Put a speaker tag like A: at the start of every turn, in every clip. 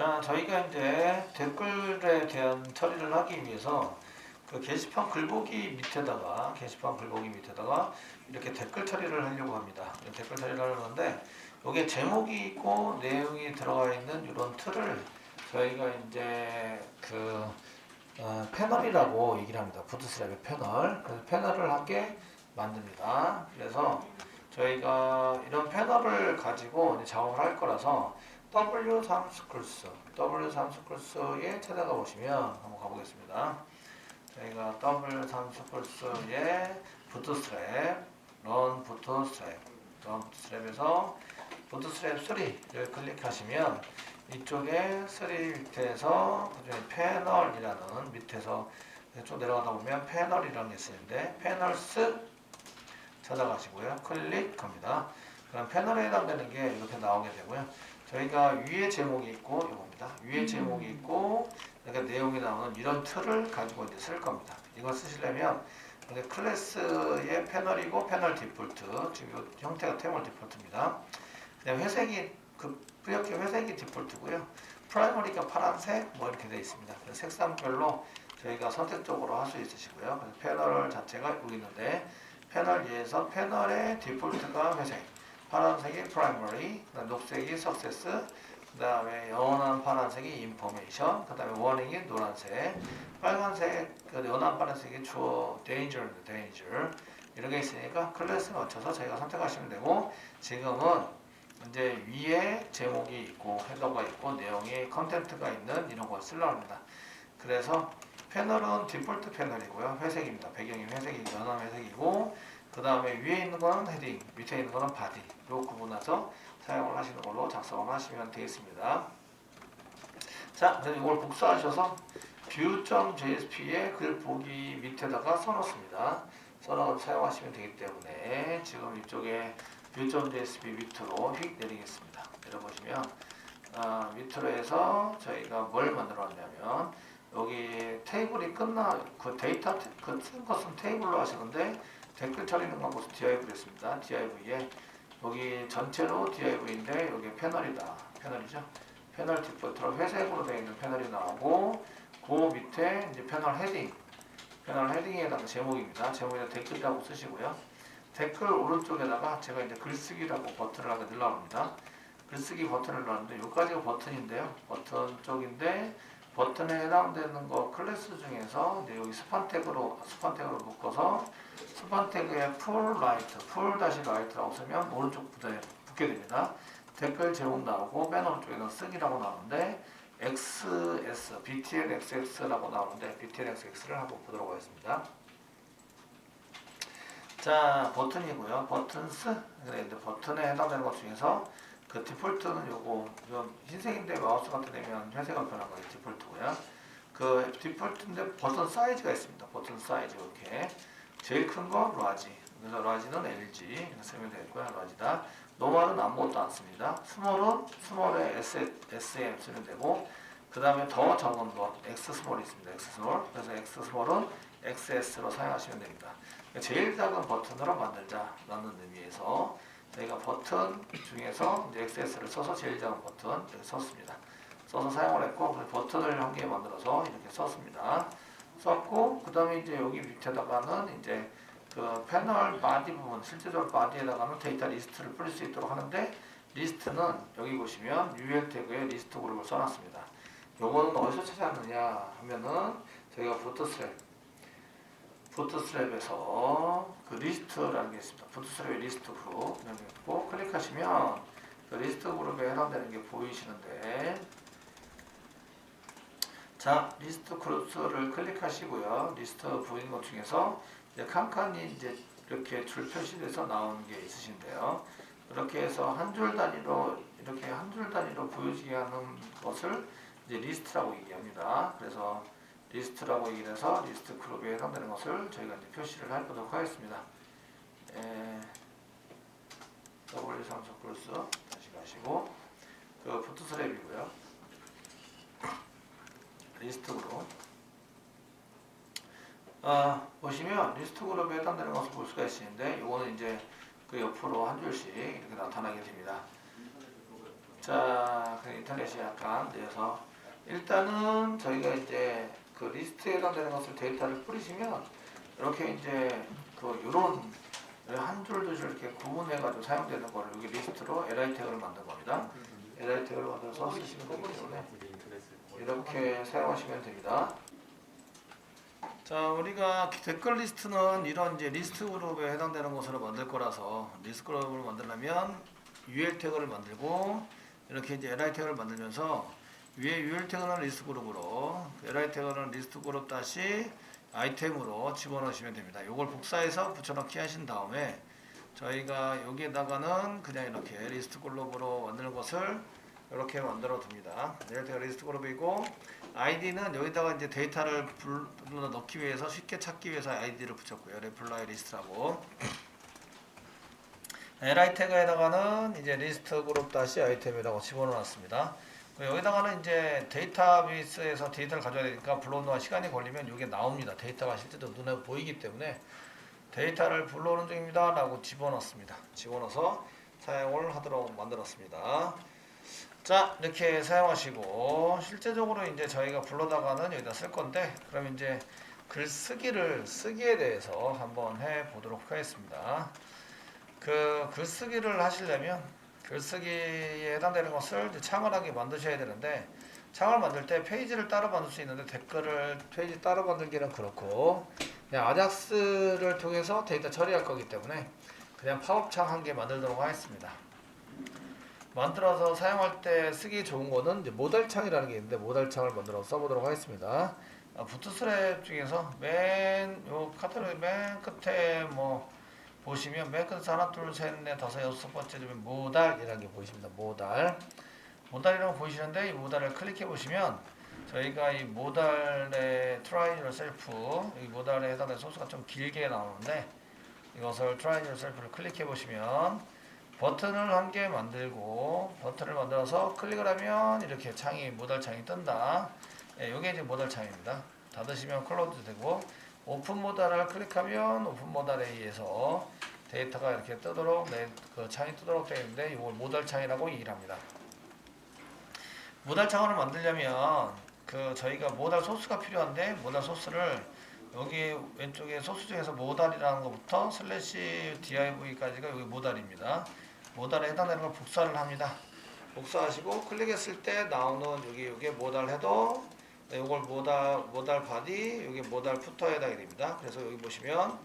A: 자, 저희가 이제 댓글에 대한 처리를 하기 위해서 그 게시판 글보기 밑에다가 이렇게 댓글 처리를 하려고 합니다. 댓글 처리를 하려고 하는데 여기에 제목이 있고 내용이 들어가 있는 이런 틀을 저희가 이제 패널이라고 얘기를 합니다. 부트스트랩의 패널. 그래서 패널을 함께 만듭니다. 그래서 저희가 이런 패널을 가지고 이제 작업을 할 거라서 W 삼스쿨스에 찾아가 보시면 한번 가보겠습니다. 저희가 W 삼스쿨스에 런 부트스트랩에서 부트스트랩 3를 클릭하시면 이쪽에 3 밑에서 그중에 패널이라는 밑에서 쭉 내려가다 보면 패널이라는 게 있는데 패널스 찾아가시고요. 클릭합니다. 그럼 패널에 해당되는 게 이렇게 나오게 되고요. 저희가 위에 제목이 있고 이겁니다. 위에 제목이 있고 이렇게 내용이 나오는 이런 틀을 가지고 이제 쓸 겁니다. 이거 쓰시려면 클래스의 패널이고 패널 디폴트 지금 형태가 테물 디폴트입니다. 회색이 뿌옇게 회색이 디폴트고요. 프라이머리가 파란색 뭐 이렇게 되어 있습니다. 색상별로 저희가 선택적으로 할 수 있으시고요. 그래서 패널 자체가 여기 있는데 패널 위에서 패널의 디폴트가 회색, 파란색이 프라이머리, 녹색이 석세스, 그 다음에 연한 파란색이 인포메이션, 그 다음에 워닝이 노란색, 빨간색, 연한 파란색이 주어 데인저 이렇게 있으니까 클래스 맞춰서 저희가 선택하시면 되고 지금은 이제 위에 제목이 있고 헤더가 있고 내용이 컨텐트가 있는 이런 걸 쓰려고 합니다. 그래서 패널은 디폴트 패널이고요. 회색입니다. 배경이 회색이 연한 회색이고 그 다음에 위에 있는 거는 헤딩, 밑에 있는 거는 바디. 요 구분해서 사용을 하시는 걸로 작성을 하시면 되겠습니다. 자, 그럼 이걸 복사하셔서 view.jsp의 글 보기 밑에다가 써놓습니다. 써놓고 사용하시면 되기 때문에 지금 이쪽에 view.jsp 밑으로 휙 내리겠습니다. 내려보시면 밑으로 해서 저희가 뭘 만들어 놨냐면 여기 테이블이 그 데이터 쓴 것은 테이블로 하시는데 댓글 처리는 건 무슨 div를 했습니다. div에 여기 전체로 div인데 여기 패널이죠. 패널 디폴트로 회색으로 되어 있는 패널이 나오고 그 밑에 이제 패널 헤딩에 해당 제목입니다. 제목에다 댓글이라고 쓰시고요. 댓글 오른쪽에다가 제가 이제 글쓰기라고 버튼을 하나 늘러옵니다. 글쓰기 버튼을 넣었는데 여기까지가 버튼인데요. 버튼 쪽인데 버튼에 해당되는 거 클래스 중에서 여기 스판 태그로 묶어서 스판 태그에 풀 다시 라이트라고 쓰면 오른쪽 부분에 붙게 됩니다. 댓글 제목 나오고 맨 오른쪽에는 쓰기라고 나오는데 XS, BTNXX라고 나오는데 BTNXX를 한번 보도록 하겠습니다. 자, 버튼이고요. 버튼스. 근데 버튼에 해당되는 것 중에서 그 디폴트는 요거 흰색인데 마우스 같은 데면 회색으로 변한 거예요. 디폴트고요. 그 디폴트인데 버튼 사이즈가 있습니다. 버튼 사이즈 이렇게 제일 큰 거 라지. 그래서 라지는 LG 쓰면 되고요. 라지다. 노멀은 아무것도 안 씁니다. 스몰에 SM 쓰면 되고 그 다음에 더 적은 거 X 스몰이 있습니다. X 스몰. 그래서 X 스몰은 XS로 사용하시면 됩니다. 제일 작은 버튼으로 만들자라는 의미에서 저희가 버튼 중에서 이제 XS를 써서 제일 작은 버튼 이렇게 썼습니다. 써서 사용을 했고 버튼을 한 개 만들어서 이렇게 썼습니다. 썼고 그 다음에 이제 여기 밑에다가는 이제 그 패널 바디 부분 실제적으로 바디에다가는 데이터 리스트를 뿌릴 수 있도록 하는데 리스트는 여기 보시면 UL 태그에 리스트 그룹을 써놨습니다. 요거는 어디서 찾았느냐 하면은 저희가 부트스트랩에서 그 리스트라는 게 있습니다. 부트스트랩의 리스트 그룹 여기 있고 클릭하시면 그 리스트 그룹에 해당되는 게 보이시는데 자 리스트 그룹을 클릭하시고요. 리스트 보이는 것 중에서 이제 칸칸이 이제 이렇게 줄 표시돼서 나오는 게 있으신데요. 이렇게 해서 한 줄 단위로 보여지게 하는 것을 이제 리스트라고 얘기합니다. 그래서 리스트라고 얘기를 해서 리스트 그룹에 해당되는 것을 저희가 이제 표시를 해보도록 하겠습니다. W3 클래스 다시 가시고 그 부트스트랩이고요. 리스트 그룹 보시면 리스트 그룹에 해당되는 것을 볼 수가 있는데 이거는 이제 그 옆으로 한 줄씩 이렇게 나타나게 됩니다. 자, 그 인터넷이 약간 느려서 일단은 저희가 이제 그 리스트에 해당되는 것을 데이터를 뿌리시면 이렇게 이제 그 요런 한 줄 두 줄 이렇게 구분해 가지고 사용되는 거를 여기 리스트로 li 태그를 만든 겁니다. li 태그를 만들어서 쓰시면 되기 때문에 이렇게 사용하시면 됩니다. 자, 우리가 댓글 리스트는 이런 이제 리스트 그룹에 해당되는 것으로 만들 거라서 리스트 그룹을 만들려면 UL 태그를 만들고 이렇게 이제 li 태그를 만들면서 위에 UL 태그는 리스트 그룹으로 li 태그는 리스트 그룹 다시 아이템으로 집어넣으시면 됩니다. 이걸 복사해서 붙여넣기 하신 다음에 저희가 여기에다가는 그냥 이렇게 리스트 그룹으로 만드는 것을 이렇게 만들어 둡니다. 데이터 리스트 그룹이고 아이디는 여기다가 이제 데이터를 불러 넣기 위해서 쉽게 찾기 위해서 아이디를 붙였고요. reply list라고. li 태그에다가는 이제 리스트 그룹 다시 아이템이라고 집어넣었습니다. 여기다가는 이제 데이터베이스에서 데이터를 가져야 되니까 불러놓은 시간이 걸리면 이게 나옵니다. 데이터가 실제로 눈에 보이기 때문에 데이터를 불러오는 중입니다 라고 집어넣습니다. 집어넣어서 사용을 하도록 만들었습니다. 자, 이렇게 사용하시고 실제적으로 이제 저희가 불러다가는 여기다 쓸 건데 그럼 이제 쓰기에 대해서 한번 해 보도록 하겠습니다. 그 글쓰기를 하시려면 글쓰기에 해당되는 것을 이제 창을하게 만드셔야 되는데 창을 만들 때 페이지를 따로 만들 수 있는데 댓글을 페이지 따로 만들기는 그렇고 그냥 아작스를 통해서 데이터 처리할 거기 때문에 그냥 팝업창 한 개 만들도록 하겠습니다. 만들어서 사용할 때 쓰기 좋은 거는 이제 모달창이라는 게 있는데 모달창을 만들어서 써보도록 하겠습니다. 부트스트랩 중에서 요 카테고리 맨 끝에 뭐 보시면 맨 끝에서 하나 둘 셋 넷 다섯 여섯 번째 점에 모달이라는 게 보이십니다. 모달이라고 보이시는데 이 모달을 클릭해 보시면 저희가 이 모달의 try yourself 이 모달에 해당되는 소스가 좀 길게 나오는데 이것을 try yourself를 클릭해 보시면 버튼을 한 개 만들고 버튼을 만들어서 클릭을 하면 이렇게 창이 모달 창이 뜬다. 이게 이제 모달 창입니다. 닫으시면 클로즈 되고 오픈 모달을 클릭하면 오픈 모달에 의해서 데이터가 이렇게 뜨도록 그 창이 뜨도록 되어 있는데 이걸 모달 창이라고 얘기를 합니다. 모달 창을 만들려면 그 저희가 모달 소스가 필요한데 모달 소스를 여기 왼쪽에 소스 중에서 모달이라는 것부터 슬래시 div까지가 여기 모달입니다. 모달에 해당되는 걸 복사를 합니다. 복사하시고 클릭했을 때 나오는 여기 모달 헤더 이걸 모달 바디 여기 모달 푸터에 해당이 됩니다. 그래서 여기 보시면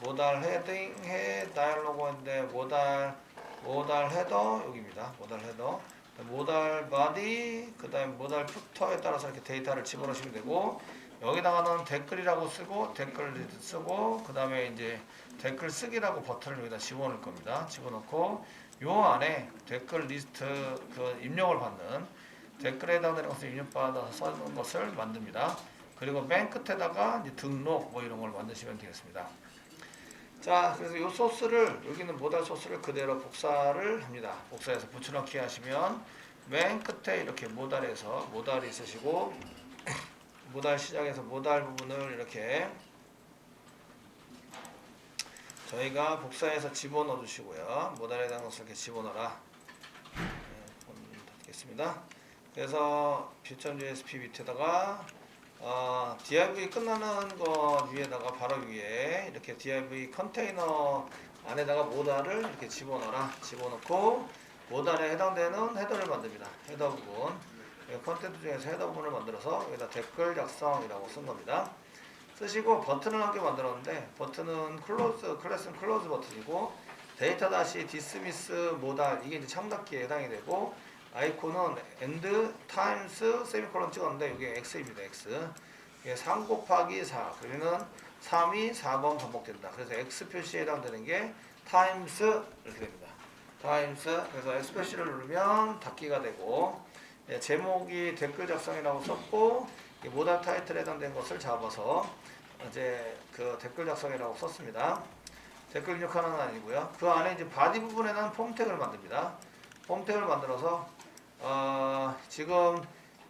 A: 모달 헤딩 다이얼로그인데 모달 헤더 여기입니다. 모달 헤더 모달 바디 그 다음에 모달 푸터에 따라서 이렇게 데이터를 집어넣으시면 되고 여기다가는 댓글이라고 쓰고 댓글 쓰고 그 다음에 이제 댓글 쓰기라고 버튼을 여기다 집어넣을 겁니다. 집어넣고 요 안에 댓글 리스트 그 입력을 받는 댓글에 해당되는 것을 입력받아서 써는 것을 만듭니다. 그리고 맨 끝에다가 이제 등록 뭐 이런 걸 만드시면 되겠습니다. 자, 그래서 이 소스를 여기는 모달 소스를 그대로 복사를 합니다. 복사해서 붙여넣기 하시면 맨 끝에 이렇게 모달에서 모달이 있으시고 모달 시작에서 모달 부분을 이렇게 저희가 복사해서 집어넣어 주시고요. 모달에 대한 것을 이렇게 집어넣어라. 닫겠습니다. 그래서 view.jsp 밑에다가 div 끝나는 거 위에다가 바로 위에 이렇게 div 컨테이너 안에다가 모달을 이렇게 집어넣어라. 집어넣고 모달에 해당되는 헤더를 만듭니다. 헤더 부분 컨텐트 중에서 헤더 부분을 만들어서 여기다 댓글 작성이라고 쓴 겁니다. 쓰시고 버튼을 한 개 만들었는데 버튼은 클래스는 클로즈 버튼이고 데이터 다시 디스미스 모달 이게 이제 창닫기에 해당이 되고 아이콘은 end times 세미콜론 찍었는데 이게 x입니다. x 이게 3 곱하기 4 그러면은 3이 4번 반복된다. 그래서 x 표시에 해당되는 게 times 이렇게 됩니다. times 그래서 x 표시를 누르면 닫기가 되고 제목이 댓글 작성이라고 썼고 모달 타이틀에 해당된 것을 잡아서 이제 그 댓글 작성이라고 썼습니다. 댓글 입력하는 건 아니고요. 그 안에 이제 바디 부분에는 폼 태그를 만듭니다. 폼 태그를 만들어서 지금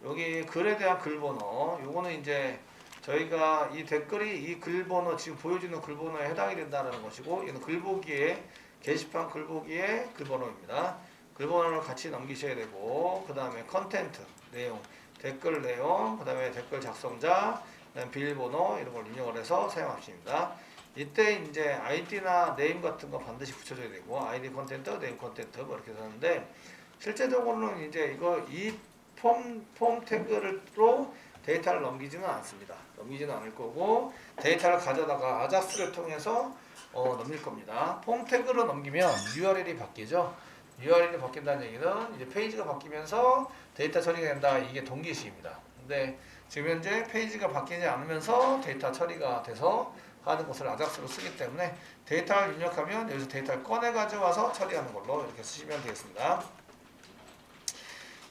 A: 여기 글에 대한 글 번호 요거는 이제 저희가 이 댓글이 이 글 번호 지금 보여주는 글 번호에 해당이 된다는 것이고 이는 글 보기에 게시판 글 보기에 글 번호입니다. 글번호를 같이 넘기셔야 되고, 그 다음에 컨텐트 내용, 댓글 내용, 그 다음에 댓글 작성자, 그다음에 비밀번호 이런 걸 입력을 해서 사용하십니다. 이때 이제 아이디나 네임 같은 거 반드시 붙여줘야 되고, 아이디 컨텐트, 네임 컨텐트 뭐 이렇게 하는데, 실제적으로는 이제 이 폼 태그로 데이터를 넘기지는 않습니다. 넘기지는 않을 거고, 데이터를 가져다가 아작스를 통해서 넘길 겁니다. 폼 태그로 넘기면 URL이 바뀌죠. URL이 바뀐다는 얘기는 이제 페이지가 바뀌면서 데이터 처리가 된다. 이게 동기시입니다. 근데 지금 현재 페이지가 바뀌지 않으면서 데이터 처리가 돼서 하는 것을 아작스로 쓰기 때문에 데이터를 입력하면 여기서 데이터를 꺼내 가져와서 처리하는 걸로 이렇게 쓰시면 되겠습니다.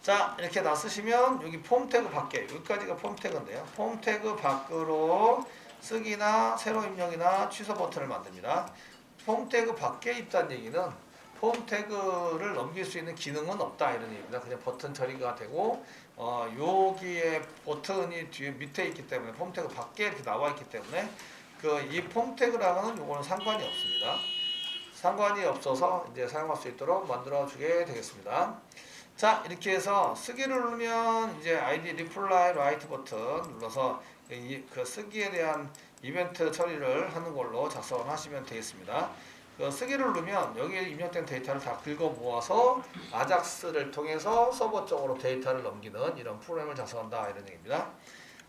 A: 자, 이렇게 다 쓰시면 여기 폼 태그 밖에, 여기까지가 폼 태그인데요. 폼 태그 밖으로 쓰기나 새로 입력이나 취소 버튼을 만듭니다. 폼 태그 밖에 있다는 얘기는 폼 태그를 넘길 수 있는 기능은 없다 이런 얘기입니다. 그냥 버튼 처리가 되고, 여기에 버튼이 뒤에 밑에 있기 때문에 폼 태그 밖에 이렇게 나와 있기 때문에 이 폼 태그랑은 요거는 상관이 없습니다. 상관이 없어서 이제 사용할 수 있도록 만들어 주게 되겠습니다. 자, 이렇게 해서 쓰기를 누르면 이제 ID 리플라이 라이트 버튼 눌러서 그 쓰기에 대한 이벤트 처리를 하는 걸로 작성을 하시면 되겠습니다. 쓰기를 누르면 여기에 입력된 데이터를 다 긁어 모아서 아작스를 통해서 서버 쪽으로 데이터를 넘기는 이런 프로그램을 작성한다 이런 얘기입니다.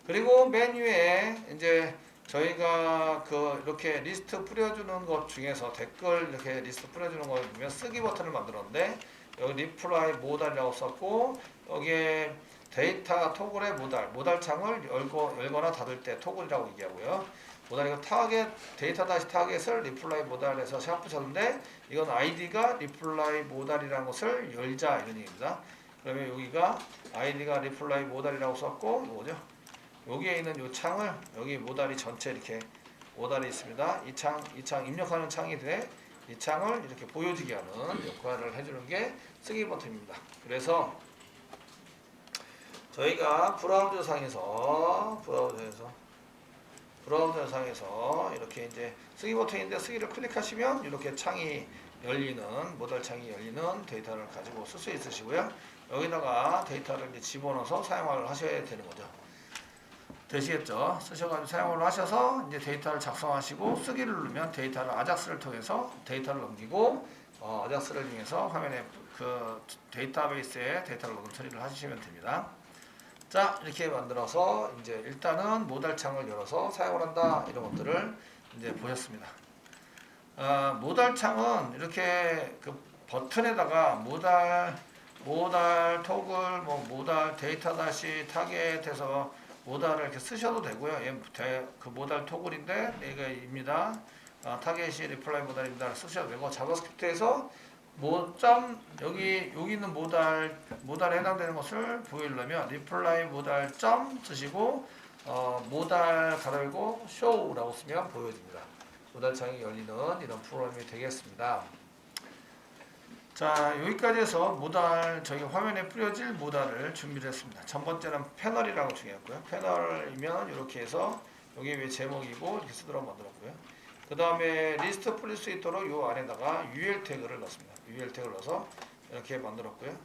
A: 그리고 맨 위에 이제 저희가 이렇게 리스트 뿌려주는 것 중에서 댓글 이렇게 리스트 뿌려주는 거 보면 쓰기 버튼을 만들었는데, 여기 리플라이 모달이라고 썼고, 여기에 데이터 토글의 모달 창을 열거나 닫을 때 토글이라고 얘기하고요. 모달 타겟, 데이터 다시 타겟을 리플라이 모달에서 샵 붙였는데, 이건 아이디가 리플라이 모달이라는 것을 열자 이런 얘기입니다. 그러면 여기가 아이디가 리플라이 모달이라고 썼고, 이거죠. 여기에 있는 이 창을, 여기 모달이 전체 이렇게 모달이 있습니다. 이 창 입력하는 창이 돼. 이 창을 이렇게 보여지게 하는 역할을 해주는 게 쓰기 버튼입니다. 그래서 저희가 브라우저상에서 이렇게 이제 쓰기 버튼인데, 쓰기를 클릭하시면 이렇게 창이 열리는, 모달 창이 열리는 데이터를 가지고 쓸 수 있으시고요. 여기다가 데이터를 이제 집어넣어서 사용을 하셔야 되는 거죠. 되시겠죠? 쓰셔가지고 사용을 하셔서 이제 데이터를 작성하시고, 쓰기를 누르면 데이터를 아작스를 통해서 데이터를 넘기고, 아작스를 이용해서 화면에 데이터베이스에 데이터를 넣는 처리를 하시면 됩니다. 자, 이렇게 만들어서 이제 일단은 모달 창을 열어서 사용을 한다 이런 것들을 이제 보셨습니다. 모달 창은 이렇게 버튼에다가 모달 토글, 모달 데이터 다시 타겟에서 모달을 이렇게 쓰셔도 되고요. 모달 토글인데 얘가입니다. 타겟이 리플라이 모달입니다. 쓰셔도 되고, 자바스크립트에서 여기 있는 모달에 해당되는 것을 보이려면 리플라이 모달 점 쓰시고, 모달 가로열고 show라고 쓰면 보여집니다. 모달 창이 열리는 이런 프로그램이 되겠습니다. 자, 여기까지 해서 저희 화면에 뿌려질 모달을 준비를 했습니다. 첫 번째는 패널이라고 중요했고요. 패널이면 이렇게 해서 여기 위에 제목이고 이렇게 쓰도록 만들었고요. 그 다음에 리스트 뿌릴 수 있도록 이 안에다가 UL 태그를 넣습니다. UL 태그를 넣어서 이렇게 만들었고요.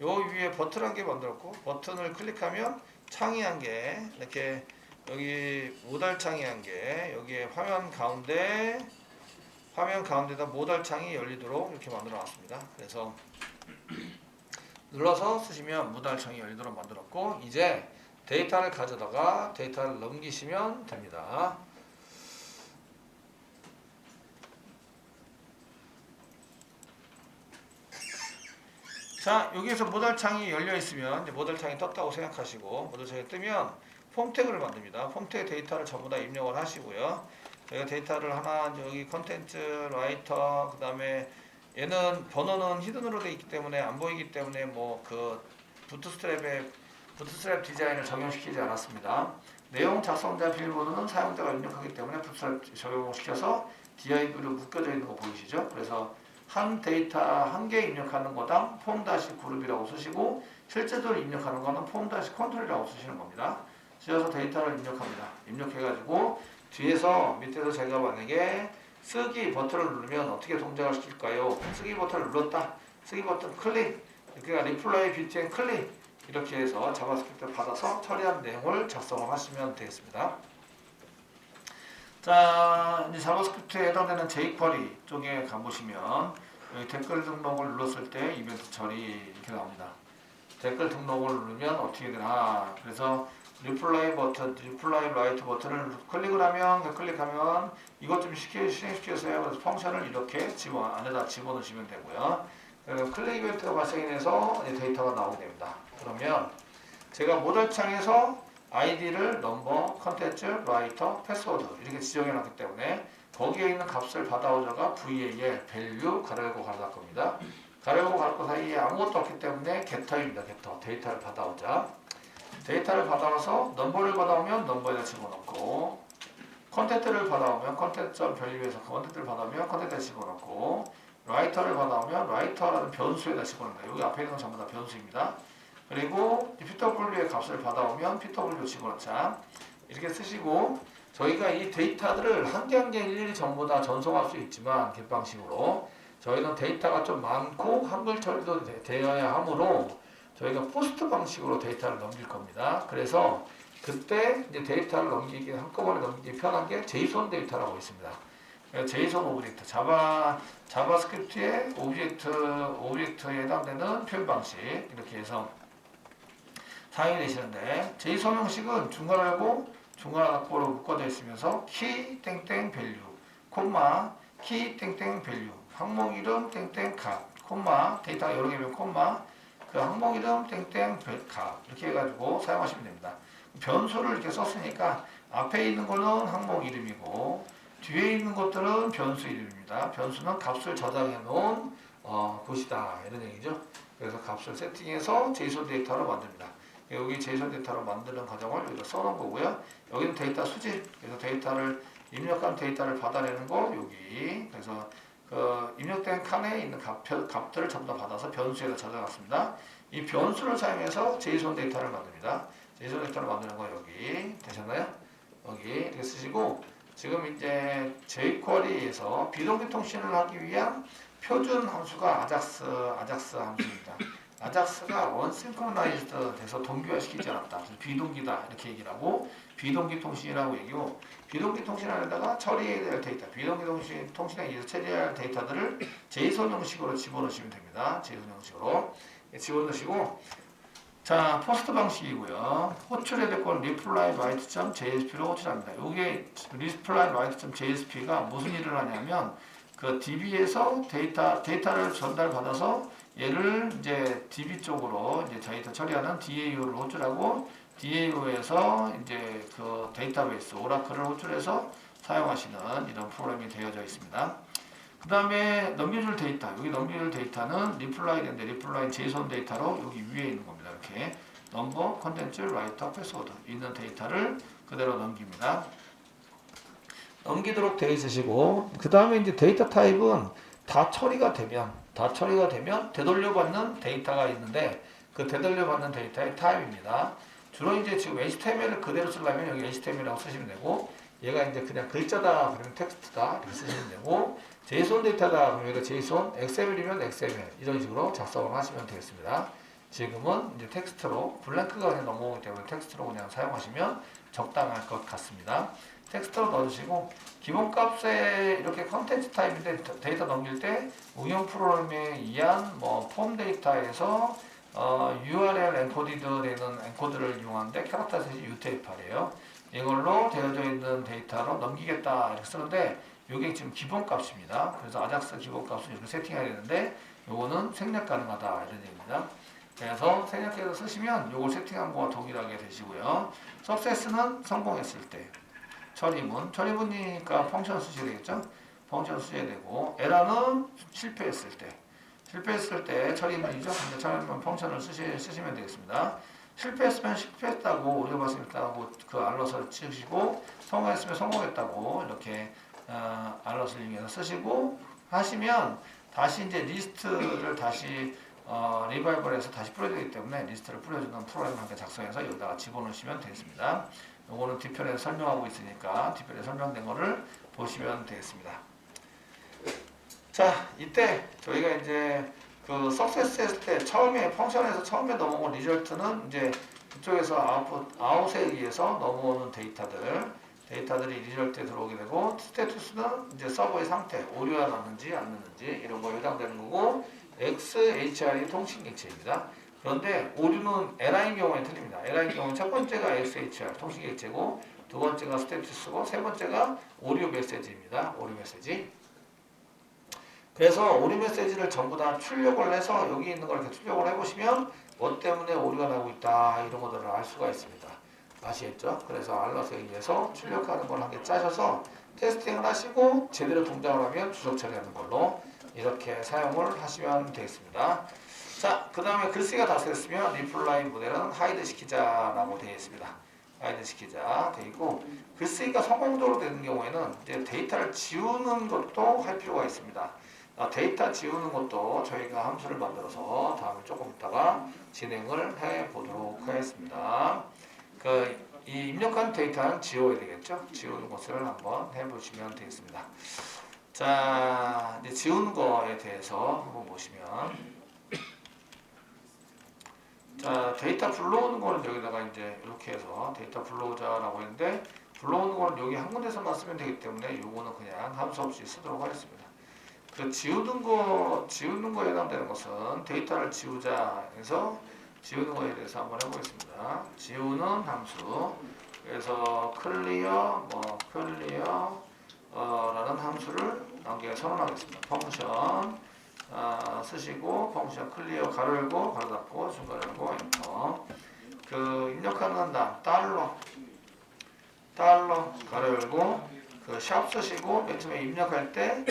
A: 요 위에 버튼 한 개 만들었고, 버튼을 클릭하면 창이 한 개, 이렇게 여기 모달 창이 한 개, 여기에 화면 가운데다 모달 창이 열리도록 이렇게 만들어 놨습니다. 그래서 눌러서 쓰시면 모달 창이 열리도록 만들었고, 이제 데이터를 가져다가 데이터를 넘기시면 됩니다. 자, 여기에서 모달 창이 열려 있으면, 이제 모달 창이 떴다고 생각하시고, 모달 창이 뜨면 폼 태그를 만듭니다. 폼 태그 데이터를 전부 다 입력을 하시고요. 저희가 데이터를 하나, 여기 컨텐츠 라이터, 그 다음에 얘는 번호는 히든으로 되어 있기 때문에 안 보이기 때문에 부트스트랩 디자인을 적용시키지 않았습니다. 내용 작성자 비밀번호는 사용자가 입력하기 때문에 부트스트랩 적용시켜서 div로 묶여져 있는 거 보이시죠? 그래서 한 데이터 한 개 입력하는 거당 폼-그룹이라고 쓰시고, 실제적으로 입력하는 거는 폼-컨트롤이라고 쓰시는 겁니다. 쓰셔서 데이터를 입력합니다. 입력해가지고 밑에서 제가 만약에 쓰기 버튼을 누르면 어떻게 동작을 시킬까요? 쓰기 버튼을 눌렀다. 쓰기 버튼 클릭, 그러니까 리플라이 btn 클릭 이렇게 해서 자바스크립트를 받아서 처리한 내용을 작성을 하시면 되겠습니다. 자, 이제 자바스크립트에 해당되는 jQuery 쪽에 가보시면 여기 댓글 등록을 눌렀을 때 이벤트 처리 이렇게 나옵니다. 댓글 등록을 누르면 어떻게 되나. 그래서 리플라이 버튼, 리플라이 라이트 버튼을 클릭을 하면 클릭하면 이것 좀 실행시켜주세요. 그래서 펑션을 이렇게 안에다 집어넣으시면 되고요. 클릭 이벤트가 발생이 돼서 데이터가 나오게 됩니다. 그러면 제가 모델 창에서 아이디를 넘버, 컨텐츠, 라이터, 패스워드 이렇게 지정해 놨기 때문에 거기에 있는 값을 받아오자가 VAL, value, 가로열고 가로 닫고입니다. 가로열고 가로 사이에 아무것도 없기 때문에 getter입니다. getter, 데이터를 받아오자. 데이터를 받아와서 넘버를 받아오면 넘버에다 집어넣고 컨텐츠를 받아오면 컨텐츠.value에서 컨텐츠를 받아오면 컨텐츠에 집어넣고 라이터를 받아오면 라이터라는 변수에다 집어넣는다. 여기 앞에 있는 건 전부 다 변수입니다. 그리고 PW의 값을 받아오면 PW 집어넣자. 이렇게 쓰시고 저희가 이 데이터들을 한 개 한 개 일일이 전부 다 전송할 수 있지만 겟방식으로 저희는 데이터가 좀 많고 한글 처리도 되어야 하므로 저희가 포스트 방식으로 데이터를 넘길 겁니다. 그래서 그때 이제 데이터를 넘기기 한꺼번에 넘기기 편한 게 JSON 데이터라고 있습니다. JSON 오브젝트, 자바스크립트의 오브젝트에 해당되는 표현 방식 이렇게 해서 사용이 되시는데 JSON 형식은 중괄하고 중괄하고로 묶어져 있으면서 키 땡땡 밸류, 콤마 키 땡땡 밸류, 항목 이름 땡땡 값, 콤마 데이터가 여러 개면 콤마 그 항목 이름 땡땡 값 이렇게 해가지고 사용하시면 됩니다. 변수를 이렇게 썼으니까 앞에 있는 거는 항목 이름이고 뒤에 있는 것들은 변수 이름입니다. 변수는 값을 저장해 놓은 곳이다 이런 얘기죠. 그래서 값을 세팅해서 JSON 데이터로 만듭니다. 여기 JSON 데이터로 만드는 과정을 여기다 써놓은 거고요. 여기는 데이터 수집, 그래서 데이터를 입력한 데이터를 받아내는 거 여기. 그래서 그 입력된 칸에 있는 값들을 전부 다 받아서 변수에다 저장했습니다. 이 변수를 사용해서 JSON 데이터를 만듭니다. JSON 데이터를 만드는 거 여기 되셨나요? 여기 이렇게 쓰시고 지금 이제 jQuery에서 비동기 통신을 하기 위한 표준 함수가 아작스 함수입니다. 아작스가 원싱크로나이즈드 돼서 동기화시키지 않았다. 그래서 비동기다 이렇게 얘기를 하고 비동기 통신이라고 얘기하고 비동기 통신안에다가 처리해야 될 데이터 비동기 통신에 의해서 처리해야 할 데이터들을 JSON 형식으로 집어넣으시면 됩니다. JSON 형식으로 집어넣으시고 자 포스트 방식이고요. 호출해야 될 건 reply write.jsp로 호출합니다. 이게 reply write.jsp가 무슨 일을 하냐면 그 DB에서 데이터를 전달받아서 얘를 이제 DB 쪽으로 이제 데이터 처리하는 DAU를 호출하고 DAU에서 이제 그 데이터베이스 오라클을 호출해서 사용하시는 이런 프로그램이 되어져 있습니다. 그 다음에 넘겨줄 데이터 여기 넘겨줄 데이터는 reply인데 reply JSON 데이터로 여기 위에 있는 겁니다. 이렇게 넘버, 컨텐츠, 라이터, 패스워드 있는 데이터를 그대로 넘깁니다. 넘기도록 되어 있으시고 그 다음에 이제 데이터 타입은 다 처리가 되면 되돌려받는 데이터가 있는데 그 되돌려받는 데이터의 타입입니다. 주로 이제 지금 HTML을 그대로 쓰려면 여기 HTML이라고 쓰시면 되고 얘가 이제 그냥 글자다 그러면 텍스트다 이렇게 쓰시면 되고 JSON 데이터다 그러면 여기가 JSON, XML이면 XML 이런 식으로 작성을 하시면 되겠습니다. 지금은 이제 텍스트로 블랭크가 그냥 넘어오기 때문에 텍스트로 그냥 사용하시면 적당할 것 같습니다. 텍스트로 넣어주시고 기본값에 이렇게 컨텐츠 타입인데 데이터 넘길 때 응용 프로그램에 의한 뭐 폼 데이터에서 URL 엔코디드 되는 엔코드를 이용하는데 캐릭터 셋이 UTF-8이에요. 이걸로 되어져 있는 데이터로 넘기겠다 이렇게 쓰는데 이게 지금 기본값입니다. 그래서 아작스 기본값을 이렇게 세팅해야 되는데 요거는 생략 가능하다 이런 얘기입니다. 그래서 생략해서 쓰시면 요걸 세팅한 거와 동일하게 되시고요. 석세스는 성공했을 때 처리문이니까 펑션 쓰셔야 되겠죠? 펑션 쓰셔야 되고 에러는 실패했을 때 처리문이죠? 근데 처리문 펑션을 쓰시면 되겠습니다. 실패했으면 실패했다고 우리가 봤을 때 하고 그 알럿을 치우시고 성공했으면 성공했다고 이렇게 알럿을 이용해서 쓰시고 하시면 다시 이제 리스트를 다시 리바이벌해서 다시 뿌려야 되기 때문에 리스트를 뿌려주는 프로그램을 함께 작성해서 여기다가 집어넣으시면 되겠습니다. 요거는 뒷편에서 설명하고 있으니까 뒷편에 설명된 거를 보시면 되겠습니다. 자, 이때 저희가 이제 그 석세스 했을 때 처음에 펑션에서 처음에 넘어온 리절트는 이제 이쪽에서 아웃에 의해서 넘어오는 데이터들이 리절트에 들어오게 되고 스테투스는 이제 서버의 상태, 오류가 났는지 안 났는지 이런 거에 해당되는 거고 XHR이 통신 객체입니다. 그런데 오류는 LI인 경우에 틀립니다. LI인 경우는 첫 번째가 XHR 통신 객체고 두 번째가 스테투스고 세 번째가 오류 메시지입니다. 오류 메시지. 그래서 오류 메시지를 전부 다 출력을 해서 여기 있는 걸 이렇게 출력을 해보시면 뭐 때문에 오류가 나고 있다 이런 것들을 알 수가 있습니다. 아시겠죠? 그래서 알럿에 의해서 출력하는 걸 한 개 짜셔서 테스팅을 하시고 제대로 동작을 하면 주석 처리하는 걸로 이렇게 사용을 하시면 되겠습니다. 자, 그 다음에 글씨가 다 쓰였으면 리플라이 모델은 하이드 시키자라고 되어 있습니다. 하이드 시키자 되어 있고 글씨가 성공적으로 되는 경우에는 이제 데이터를 지우는 것도 할 필요가 있습니다. 데이터 지우는 것도 저희가 함수를 만들어서 다음에 조금 있다가 진행을 해 보도록 하겠습니다. 이 입력한 데이터는 지워야 되겠죠? 지우는 것을 한번 해보시면 되겠습니다. 자, 이제 지우는 거에 대해서 한번 보시면, 자, 데이터 불러오는 거는 여기다가 이제 이렇게 해서 데이터 불러오자라고 했는데, 불러오는 거는 여기 한 군데서만 쓰면 되기 때문에 요거는 그냥 함수 없이 쓰도록 하겠습니다. 그 지우는 거에 해당되는 것은 데이터를 지우자 해서 지우는 거에 대해서 한번 해보겠습니다. 지우는 함수. 그래서 클리어 라는 함수를 여기에 선언하겠습니다. 펑션 쓰시고 펑션 클리어 가로 열고 가로 닫고 중괄호 열고 엔터. 그 입력하는 달러 가로 열고 그 샵 쓰시고 맨 처음에 입력할 때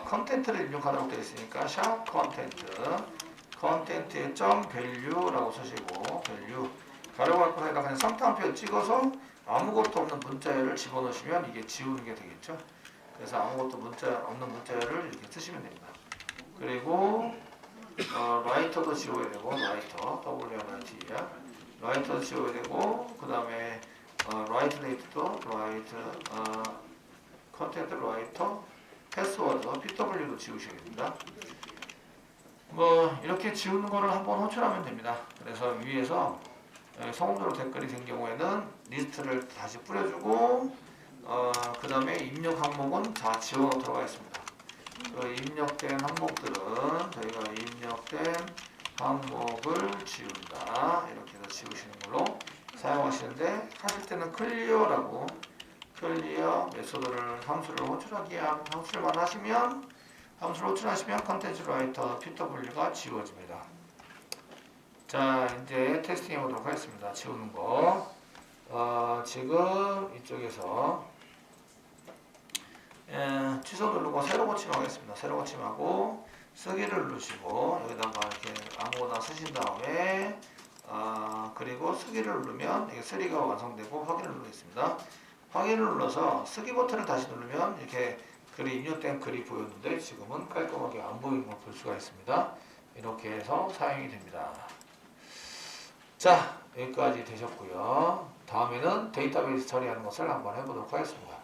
A: 컨텐트를 입력하라고 되어 있으니까 샵 컨텐트에 점 value라고 쓰시고 value 가로 괄호에다 그냥 상따옴표 찍어서 아무것도 없는 문자열을 집어넣으시면 이게 지우는 게 되겠죠. 그래서 아무것도 없는 문자열을 이렇게 쓰시면 됩니다. 그리고 라이터도 지워야 되고 라이터 WRIT야 라이터도 지워야 되고 그 다음에 라이트 데이트도 라이트 컨텐트 라이터 패스워드 PW도 지우셔야 됩니다. 뭐 이렇게 지우는 거를 한번 호출하면 됩니다. 그래서 위에서 성공적으로 댓글이 된 경우에는 리스트를 다시 뿌려주고 그 다음에 입력 항목은 다 지워놓도록 하겠습니다. 그 입력된 항목들은 저희가 입력된 항목을 지운다 이렇게 해서 지우시는 걸로 사용하시는데 하실 때는 클리어 메소드를 함수를 호출하시면 컨텐츠 라이터 PW가 지워집니다. 자, 이제 테스팅 해보도록 하겠습니다. 지우는 거. 지금 이쪽에서 취소 누르고 새로 고침하겠습니다. 새로 고침하고 쓰기를 누르시고 여기다가 이렇게 아무거나 쓰신 다음에 그리고 쓰기를 누르면 이게 쓰리가 완성되고 확인을 누르겠습니다. 확인을 눌러서 쓰기 버튼을 다시 누르면 이렇게 글이 입력된 글이 보였는데 지금은 깔끔하게 안 보이는 걸 볼 수가 있습니다. 이렇게 해서 사용이 됩니다. 자, 여기까지 되셨고요. 다음에는 데이터베이스 처리하는 것을 한번 해보도록 하겠습니다.